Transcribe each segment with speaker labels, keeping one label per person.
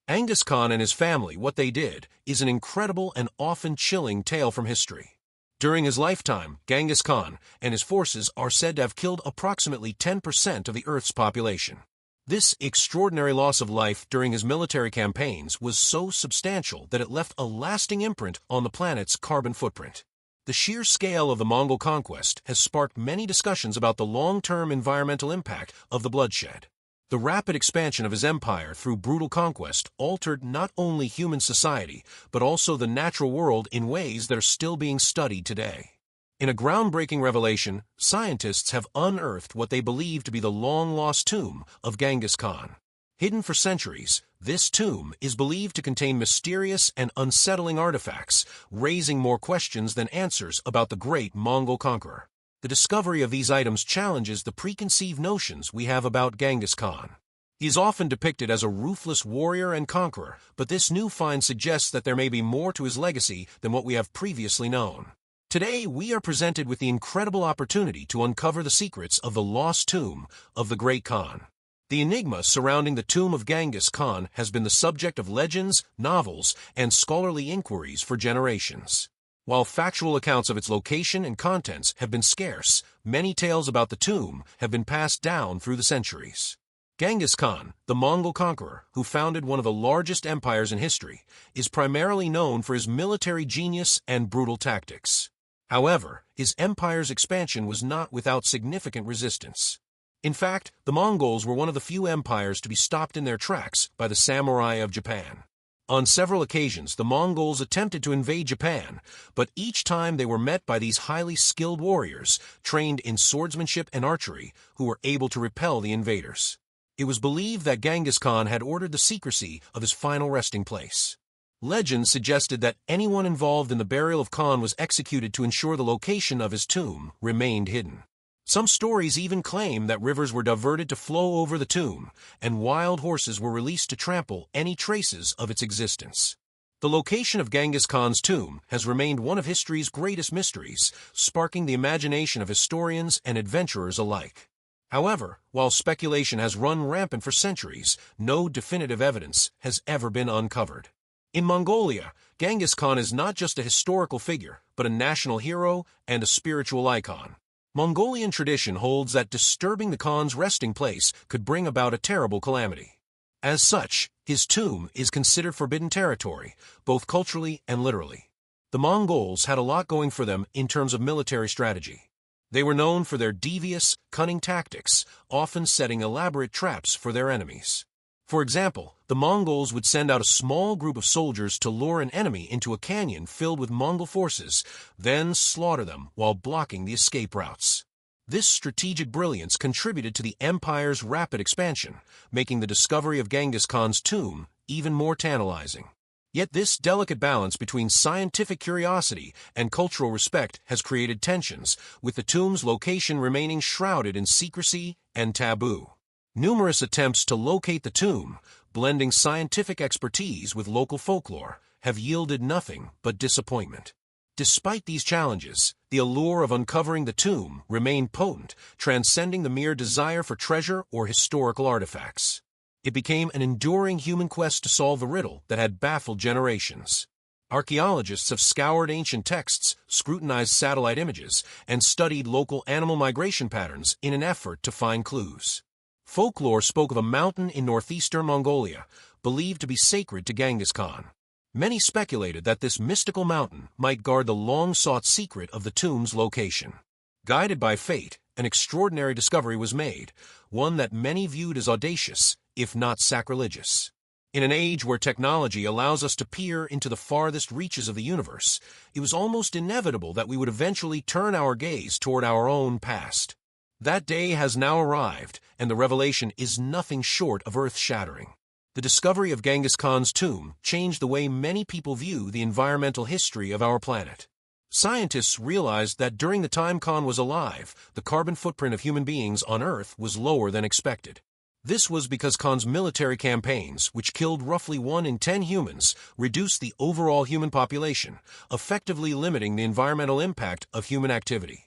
Speaker 1: Genghis Khan and his family, what they did, is an incredible and often chilling tale from history. During his lifetime, Genghis Khan and his forces are said to have killed approximately 10% of the Earth's population. This extraordinary loss of life during his military campaigns was so substantial that it left a lasting imprint on the planet's carbon footprint. The sheer scale of the Mongol conquest has sparked many discussions about the long-term environmental impact of the bloodshed. The rapid expansion of his empire through brutal conquest altered not only human society, but also the natural world in ways that are still being studied today. In a groundbreaking revelation, scientists have unearthed what they believe to be the long-lost tomb of Genghis Khan. Hidden for centuries, this tomb is believed to contain mysterious and unsettling artifacts, raising more questions than answers about the great Mongol conqueror. The discovery of these items challenges the preconceived notions we have about Genghis Khan. He is often depicted as a ruthless warrior and conqueror, but this new find suggests that there may be more to his legacy than what we have previously known. Today, we are presented with the incredible opportunity to uncover the secrets of the lost tomb of the great Khan. The enigma surrounding the tomb of Genghis Khan has been the subject of legends, novels, and scholarly inquiries for generations. While factual accounts of its location and contents have been scarce, many tales about the tomb have been passed down through the centuries. Genghis Khan, the Mongol conqueror, who founded one of the largest empires in history, is primarily known for his military genius and brutal tactics. However, his empire's expansion was not without significant resistance. In fact, the Mongols were one of the few empires to be stopped in their tracks by the samurai of Japan. On several occasions, the Mongols attempted to invade Japan, but each time they were met by these highly skilled warriors, trained in swordsmanship and archery, who were able to repel the invaders. It was believed that Genghis Khan had ordered the secrecy of his final resting place. Legends suggested that anyone involved in the burial of Khan was executed to ensure the location of his tomb remained hidden. Some stories even claim that rivers were diverted to flow over the tomb, and wild horses were released to trample any traces of its existence. The location of Genghis Khan's tomb has remained one of history's greatest mysteries, sparking the imagination of historians and adventurers alike. However, while speculation has run rampant for centuries, no definitive evidence has ever been uncovered. In Mongolia, Genghis Khan is not just a historical figure, but a national hero and a spiritual icon. Mongolian tradition holds that disturbing the Khan's resting place could bring about a terrible calamity. As such, his tomb is considered forbidden territory, both culturally and literally. The Mongols had a lot going for them in terms of military strategy. They were known for their devious, cunning tactics, often setting elaborate traps for their enemies. For example, the Mongols would send out a small group of soldiers to lure an enemy into a canyon filled with Mongol forces, then slaughter them while blocking the escape routes. This strategic brilliance contributed to the empire's rapid expansion, making the discovery of Genghis Khan's tomb even more tantalizing. Yet this delicate balance between scientific curiosity and cultural respect has created tensions, with the tomb's location remaining shrouded in secrecy and taboo. Numerous attempts to locate the tomb, blending scientific expertise with local folklore, have yielded nothing but disappointment. Despite these challenges, the allure of uncovering the tomb remained potent, transcending the mere desire for treasure or historical artifacts. It became an enduring human quest to solve the riddle that had baffled generations. Archaeologists have scoured ancient texts, scrutinized satellite images, and studied local animal migration patterns in an effort to find clues. Folklore spoke of a mountain in northeastern Mongolia, believed to be sacred to Genghis Khan. Many speculated that this mystical mountain might guard the long-sought secret of the tomb's location. Guided by fate, an extraordinary discovery was made, one that many viewed as audacious, if not sacrilegious. In an age where technology allows us to peer into the farthest reaches of the universe, it was almost inevitable that we would eventually turn our gaze toward our own past. That day has now arrived, and the revelation is nothing short of earth-shattering. The discovery of Genghis Khan's tomb changed the way many people view the environmental history of our planet. Scientists realized that during the time Khan was alive, the carbon footprint of human beings on Earth was lower than expected. This was because Khan's military campaigns, which killed roughly 1 in 10 humans, reduced the overall human population, effectively limiting the environmental impact of human activity.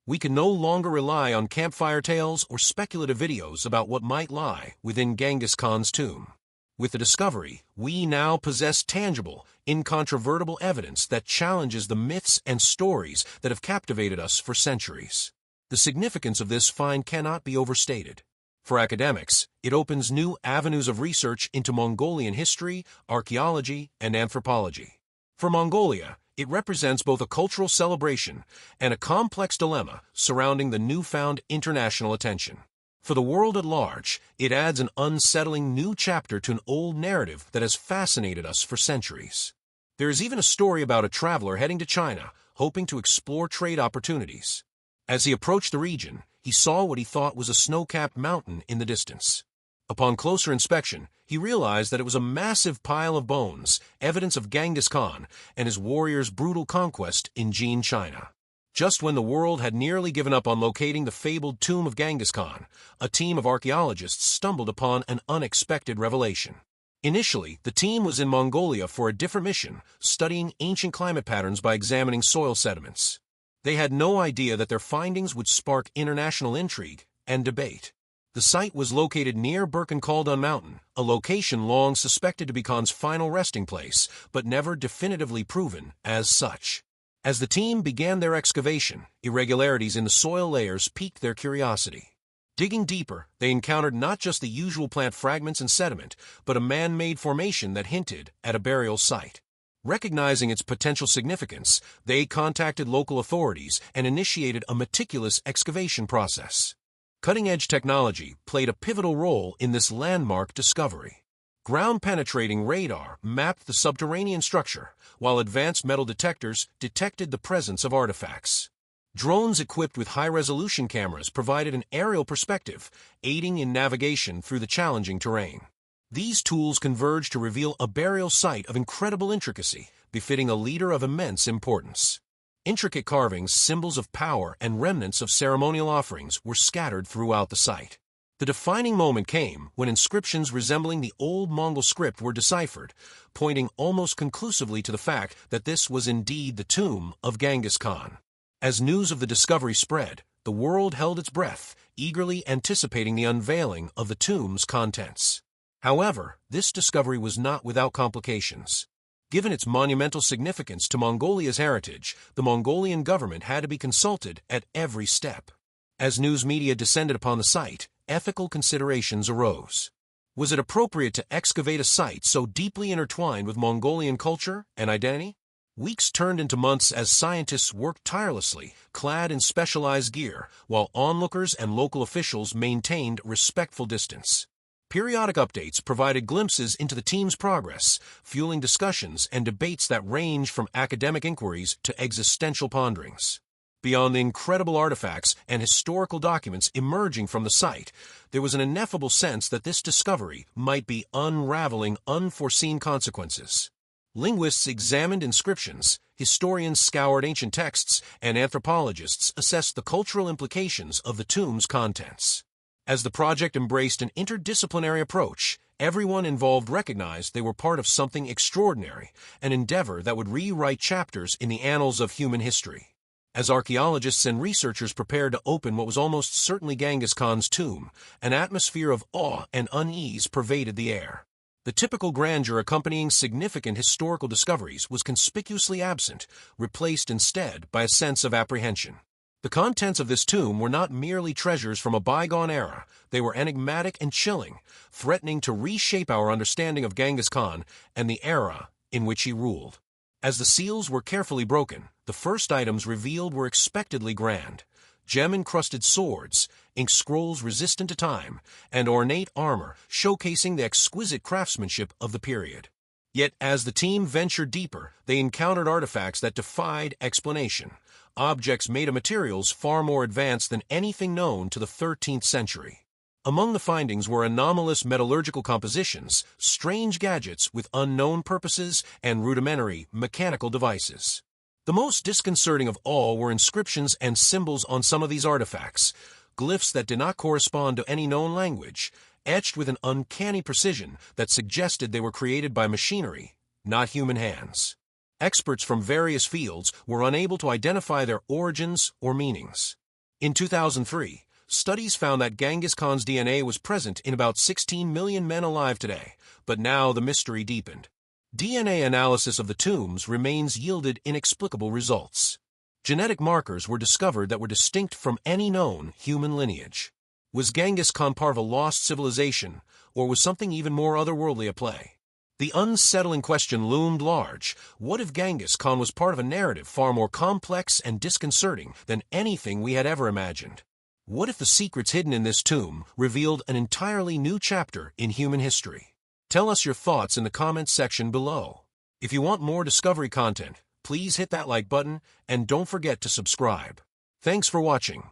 Speaker 1: We can no longer rely on campfire tales or speculative videos about what might lie within Genghis Khan's tomb. With the discovery, we now possess tangible, incontrovertible evidence that challenges the myths and stories that have captivated us for centuries. The significance of this find cannot be overstated. For academics, it opens new avenues of research into Mongolian history, archaeology, and anthropology. For Mongolia, it represents both a cultural celebration and a complex dilemma surrounding the newfound international attention. For the world at large, it adds an unsettling new chapter to an old narrative that has fascinated us for centuries. There is even a story about a traveler heading to China, hoping to explore trade opportunities. As he approached the region, he saw what he thought was a snow-capped mountain in the distance. Upon closer inspection, he realized that it was a massive pile of bones, evidence of Genghis Khan and his warriors' brutal conquest in Jin, China. Just when the world had nearly given up on locating the fabled tomb of Genghis Khan, a team of archaeologists stumbled upon an unexpected revelation. Initially, the team was in Mongolia for a different mission, studying ancient climate patterns by examining soil sediments. They had no idea that their findings would spark international intrigue and debate. The site was located near Birkenkaldan Mountain, a location long suspected to be Khan's final resting place, but never definitively proven as such. As the team began their excavation, irregularities in the soil layers piqued their curiosity. Digging deeper, they encountered not just the usual plant fragments and sediment, but a man-made formation that hinted at a burial site. Recognizing its potential significance, they contacted local authorities and initiated a meticulous excavation process. Cutting-edge technology played a pivotal role in this landmark discovery. Ground-penetrating radar mapped the subterranean structure, while advanced metal detectors detected the presence of artifacts. Drones equipped with high-resolution cameras provided an aerial perspective, aiding in navigation through the challenging terrain. These tools converged to reveal a burial site of incredible intricacy, befitting a leader of immense importance. Intricate carvings, symbols of power, and remnants of ceremonial offerings were scattered throughout the site. The defining moment came when inscriptions resembling the old Mongol script were deciphered, pointing almost conclusively to the fact that this was indeed the tomb of Genghis Khan. As news of the discovery spread, the world held its breath, eagerly anticipating the unveiling of the tomb's contents. However, this discovery was not without complications. Given its monumental significance to Mongolia's heritage, the Mongolian government had to be consulted at every step. As news media descended upon the site, ethical considerations arose. Was it appropriate to excavate a site so deeply intertwined with Mongolian culture and identity? Weeks turned into months as scientists worked tirelessly, clad in specialized gear, while onlookers and local officials maintained respectful distance. Periodic updates provided glimpses into the team's progress, fueling discussions and debates that range from academic inquiries to existential ponderings. Beyond the incredible artifacts and historical documents emerging from the site, there was an ineffable sense that this discovery might be unraveling unforeseen consequences. Linguists examined inscriptions, historians scoured ancient texts, and anthropologists assessed the cultural implications of the tomb's contents. As the project embraced an interdisciplinary approach, everyone involved recognized they were part of something extraordinary, an endeavor that would rewrite chapters in the annals of human history. As archaeologists and researchers prepared to open what was almost certainly Genghis Khan's tomb, an atmosphere of awe and unease pervaded the air. The typical grandeur accompanying significant historical discoveries was conspicuously absent, replaced instead by a sense of apprehension. The contents of this tomb were not merely treasures from a bygone era, they were enigmatic and chilling, threatening to reshape our understanding of Genghis Khan and the era in which he ruled. As the seals were carefully broken, the first items revealed were expectedly grand. Gem-encrusted swords, ink scrolls resistant to time, and ornate armor showcasing the exquisite craftsmanship of the period. Yet as the team ventured deeper, they encountered artifacts that defied explanation. Objects made of materials far more advanced than anything known to the 13th century. Among the findings were anomalous metallurgical compositions, strange gadgets with unknown purposes, and rudimentary mechanical devices. The most disconcerting of all were inscriptions and symbols on some of these artifacts, glyphs that did not correspond to any known language, etched with an uncanny precision that suggested they were created by machinery, not human hands. Experts from various fields were unable to identify their origins or meanings. In 2003, Studies found that Genghis Khan's DNA was present in about 16 million men alive today, but now the mystery deepened. DNA analysis of the tombs remains yielded inexplicable results. Genetic markers were discovered that were distinct from any known human lineage. Was Genghis Khan part of a lost civilization, or was something even more otherworldly at play? The unsettling question loomed large. What if Genghis Khan was part of a narrative far more complex and disconcerting than anything we had ever imagined? What if the secrets hidden in this tomb revealed an entirely new chapter in human history? Tell us your thoughts in the comments section below. If you want more Discovery content, please hit that like button and don't forget to subscribe. Thanks for watching.